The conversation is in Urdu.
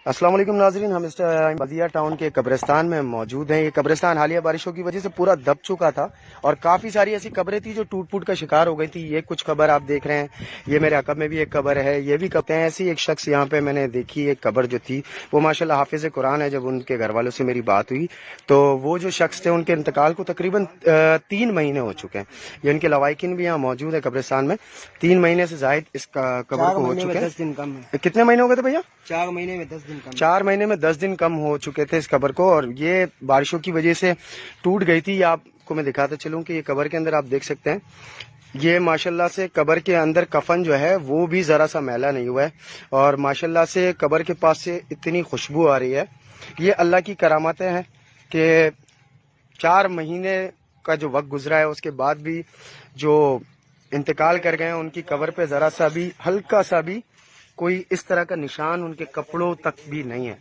السلام علیکم ناظرین، ہم اس ٹائم بذیہ ٹاؤن کے قبرستان میں موجود ہیں۔ یہ قبرستان حالیہ بارشوں کی وجہ سے پورا دب چکا تھا اور کافی ساری ایسی قبریں تھی جو ٹوٹ پھوٹ کا شکار ہو گئی تھی۔ یہ کچھ قبر آپ دیکھ رہے ہیں، یہ میرے عقب میں بھی ایک قبر ہے، یہ بھی قبر ہیں۔ ایسی ایک شخص یہاں پہ میں نے دیکھی، ایک قبر جو تھی وہ ماشاءاللہ حافظ قرآن ہے۔ جب ان کے گھر والوں سے میری بات ہوئی تو وہ جو شخص تھے ان کے انتقال کو تقریباً 3 مہینے ہو چکے ہیں۔ یہ ان کے لوائقین بھی یہاں موجود ہے قبرستان میں۔ 3 مہینے سے زائد اس قبر کو ہو چکے ہیں۔ کتنے مہینے ہو گئے تھے بھیا؟ 4 مہینے میں 10 دن کم 4 مہینے میں 10 دن کم ہو چکے تھے اس قبر کو، اور یہ بارشوں کی وجہ سے ٹوٹ گئی تھی۔ آپ کو میں دکھاتا چلوں کہ یہ قبر کے اندر آپ دیکھ سکتے ہیں، یہ ماشاءاللہ سے قبر کے اندر کفن جو ہے وہ بھی ذرا سا میلا نہیں ہوا ہے، اور ماشاءاللہ سے قبر کے پاس سے اتنی خوشبو آ رہی ہے۔ یہ اللہ کی کرامتیں ہیں کہ 4 مہینے کا جو وقت گزرا ہے اس کے بعد بھی جو انتقال کر گئے ہیں ان کی قبر پہ ذرا سا بھی، ہلکا سا بھی کوئی اس طرح کا نشان ان کے کپڑوں تک بھی نہیں ہے۔